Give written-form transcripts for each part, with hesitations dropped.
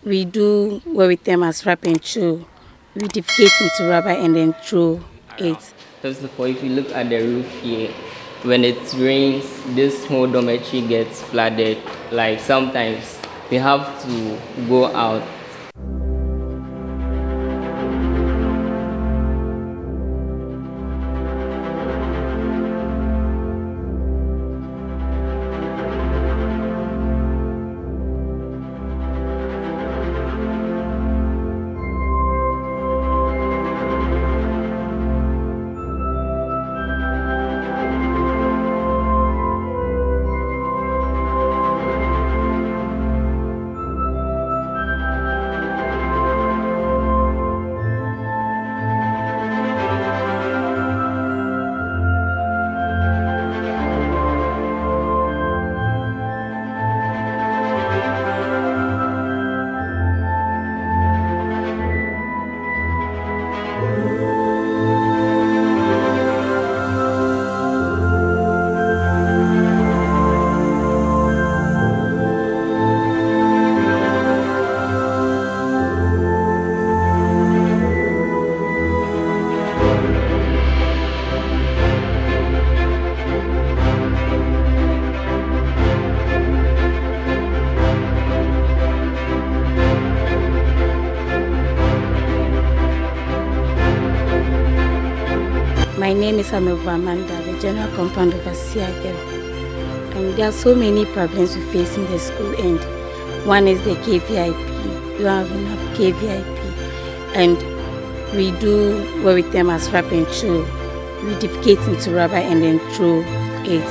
we do what we term as wrap and throw. We defecate into rubber and then throw it. First of all, if you look at the roof here, when it rains, this whole dormitory gets flooded. Like sometimes we have to go out. My name is Amanda, the General Compound Overseer girl. And there are so many problems we face in the school, and one is the KVIP. We don't have enough KVIP. And we do what we term as wrap and throw. We defecate into rubber and then throw it.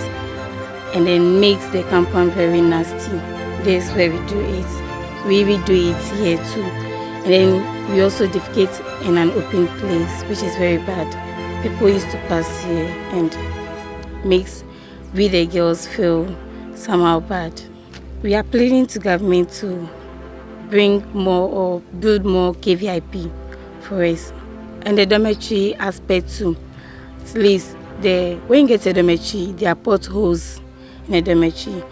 And then makes the compound very nasty. This is where we do it. We do it here too. And then we also defecate in an open place, which is very bad. People used to pass here and makes we the girls feel somehow bad. We are pleading to government to bring more or build more KVIP for us. And the dormitory aspect too. At least when you get to the dormitory, there are potholes in the dormitory.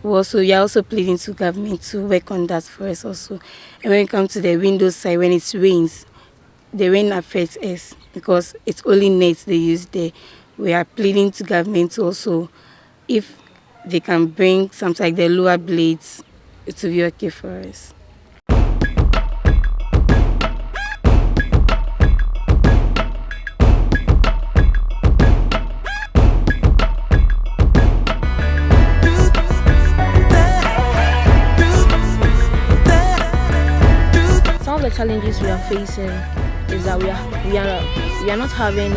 We are also pleading to government to work on that for us also. And when it comes to the window side, when it rains, the rain affects us because it's only nets they use there. We are pleading to government to also, if they can bring something like the lower blades, it will be okay for us. Some of the challenges we are facing is that we are not having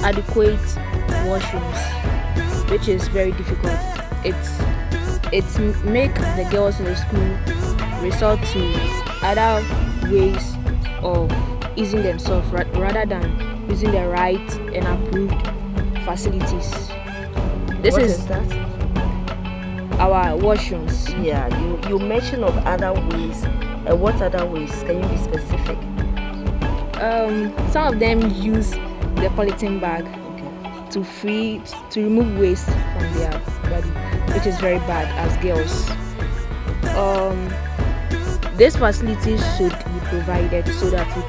adequate washrooms, which is very difficult. It's make the girls in the school resort to other ways of easing themselves rather than using the right and approved facilities. What is that? Our washrooms. Yeah, you mentioned of other ways. What other ways? Can you be specific? Some of them use the polythene bag to remove waste from their body, which is very bad as girls. These facilities should be provided so that we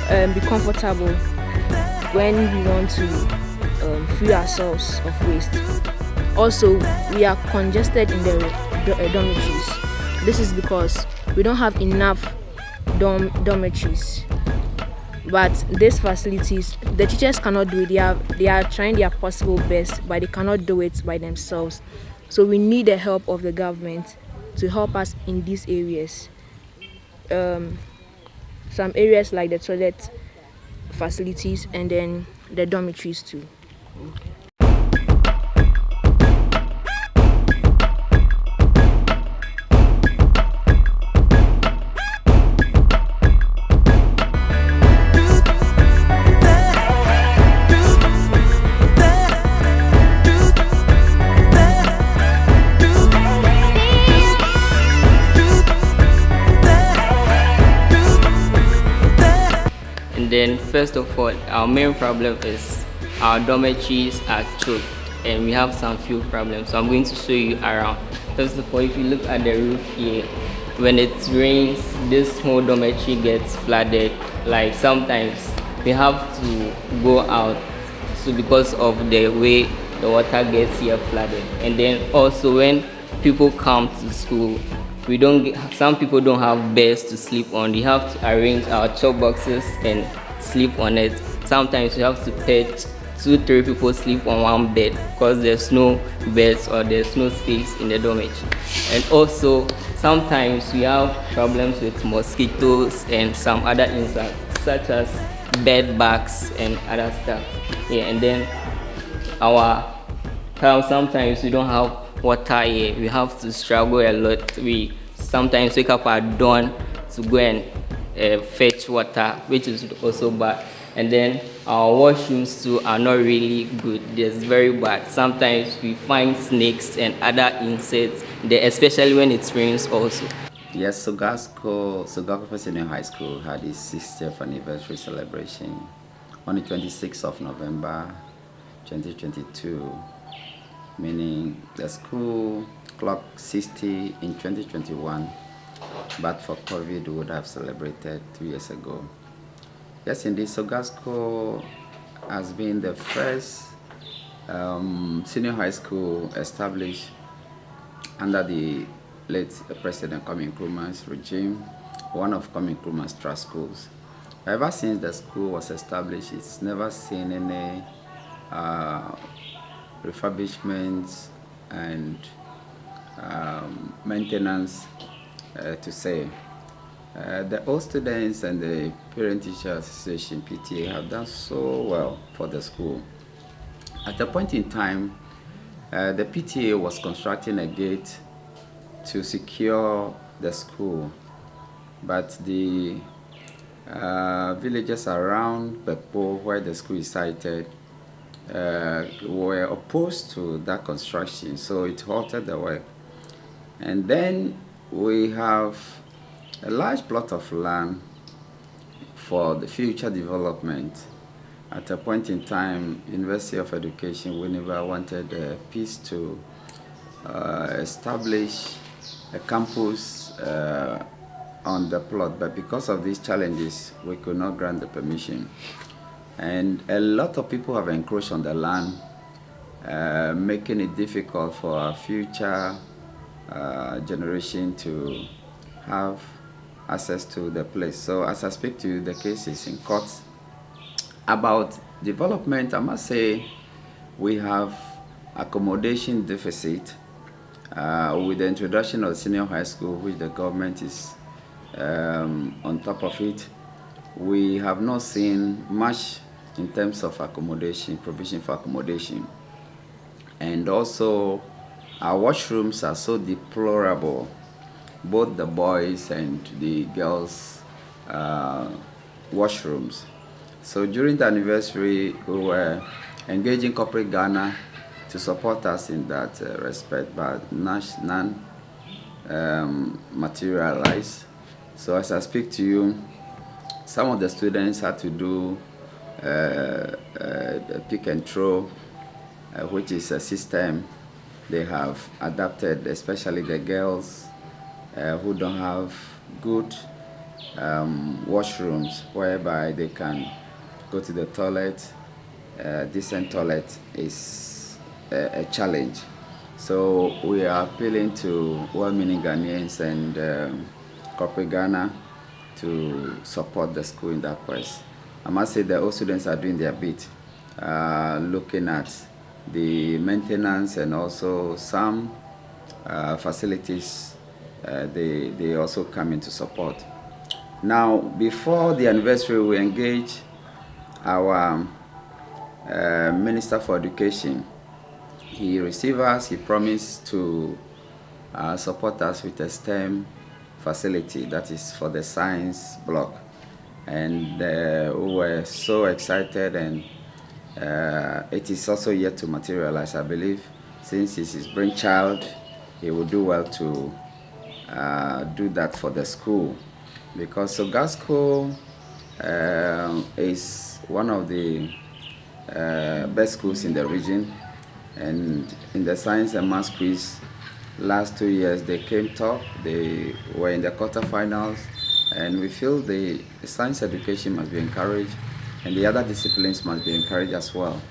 can be comfortable when we want to free ourselves of waste. Also, we are congested in the dormitories. This is because we don't have enough dormitories. But these facilities, the teachers cannot do it. They are trying their possible best, but they cannot do it by themselves. So we need the help of the government to help us in these areas. Some areas like the toilet facilities and then the dormitories too. And then first of all, our main problem is our dormitories are choked and we have some few problems. So I'm going to show you around. First of all, if you look at the roof here, when it rains, this whole dormitory gets flooded. Like sometimes we have to go out, so because of the way the water gets here flooded. And then also when people come to school, we don't get, some people don't have beds to sleep on. We have to arrange our chop boxes and sleep on it. Sometimes we have to pet 2-3 people sleep on one bed because there's no beds or there's no space in the dormitory. And also sometimes we have problems with mosquitoes and some other insects such as bed bugs and other stuff. Yeah, and then our sometimes we don't have water here. We have to struggle a lot. We sometimes wake up at dawn to go and fetch water, which is also bad. And then our washrooms too are not really good. They're very bad. Sometimes we find snakes and other insects there, especially when it rains also. Yes, Sogasco Senior High School had its 60th anniversary celebration on the 26th of November 2022, meaning the school clocked 60 in 2021, but for COVID we would have celebrated 2 years ago. Yes, indeed, Sogasco has been the first senior high school established under the late President Kwame Nkrumah's regime, one of Kwame Nkrumah's trust schools. Ever since the school was established, it's never seen any refurbishments and maintenance to say. The old students and the Parent Teacher Association PTA have done so well for the school. At a point in time, the PTA was constructing a gate to secure the school, but the villagers around Bepo, where the school is sited, were opposed to that construction, so it halted the work. And then we have a large plot of land for the future development. At a point in time, University of Education, Winneba wanted a piece to establish a campus on the plot, but because of these challenges, we could not grant the permission. And a lot of people have encroached on the land, making it difficult for our future generation to have access to the place. So as I speak to you, the case is in court. About development, I must say we have accommodation deficit with the introduction of senior high school, which the government is on top of it. We have not seen much in terms of accommodation, provision for accommodation. And also our washrooms are so deplorable, both the boys and the girls' washrooms. So during the anniversary, we were engaging corporate Ghana to support us in that respect, but none materialized. So as I speak to you, some of the students had to do pick and throw, which is a system they have adapted, especially the girls who don't have good washrooms whereby they can go to the toilet. Decent toilet is a challenge. So we are appealing to well-meaning Ghanaians and corporate Ghana to support the school in that quest. I must say that all students are doing their bit, looking at the maintenance and also some facilities they also come into support. Now, before the anniversary, we engage our Minister for Education. He received us, he promised to support us with a STEM facility, that is for the science block. And we were so excited, and it is also yet to materialize. I believe since it's his brainchild, he will do well to do that for the school, because Sogasco is one of the best schools in the region, and in the science and maths quiz last 2 years they came top. They were in the quarterfinals, and we feel the science education must be encouraged, and the other disciplines must be encouraged as well.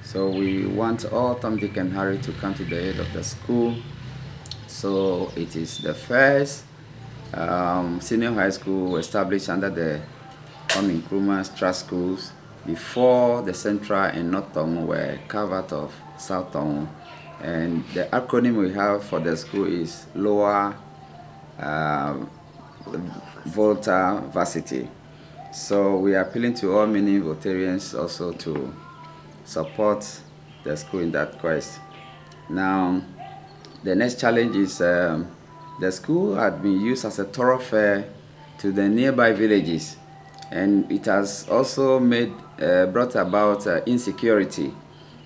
So we want all Tom, Dick, and Harry to come to the aid of the school. So it is the first senior high school established under the Kwame Nkrumah's trust schools before the Central and North Tongu were carved out of South Tongu. And the acronym we have for the school is Lower Volta Varsity. So we are appealing to all many Voltarians also to support the school in that quest. Now, the next challenge is the school had been used as a thoroughfare to the nearby villages, and it has also brought about insecurity.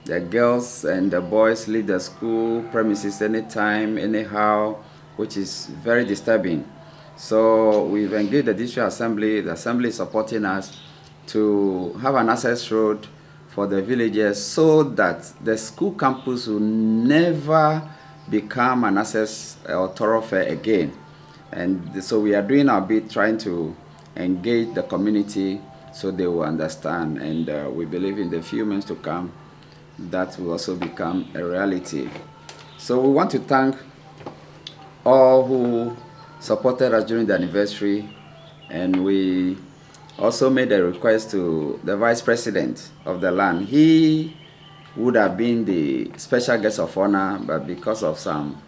The girls and the boys leave the school premises anytime, anyhow, which is very disturbing. So we've engaged the district assembly. The assembly is supporting us to have an access road for the villagers so that the school campus will never become an access or thoroughfare again. And so we are doing our bit trying to engage the community so they will understand, and we believe in the few months to come that will also become a reality. So we want to thank all who supported us during the anniversary, and we also made a request to the vice president of the land. He would have been the special guest of honor, but because of some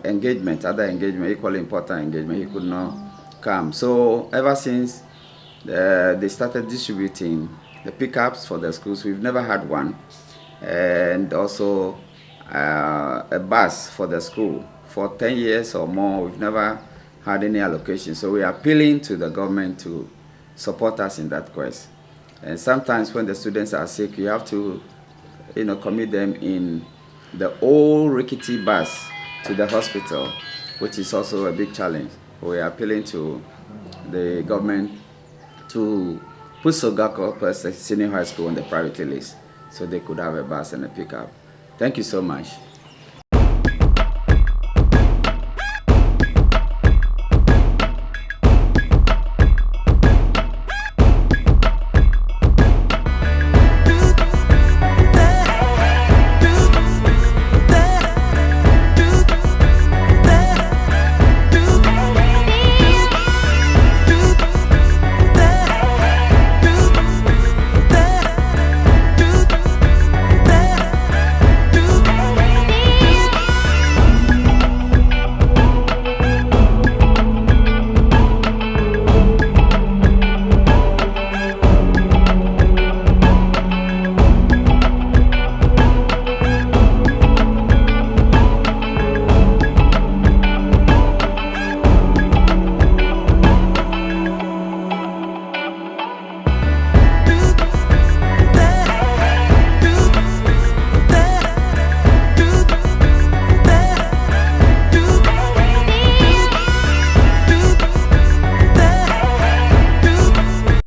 engagement, other engagement, equally important engagement, he could not come. So ever since they started distributing the pickups for the schools, we've never had one, and also a bus for the school. For 10 years or more, we've never had any allocation. So we are appealing to the government to support us in that quest. And sometimes when the students are sick, you have to, commit them in the old rickety bus to the hospital, which is also a big challenge. We are appealing to the government to put Sogasco plus the senior high school on the priority list so they could have a bus and a pickup. Thank you so much.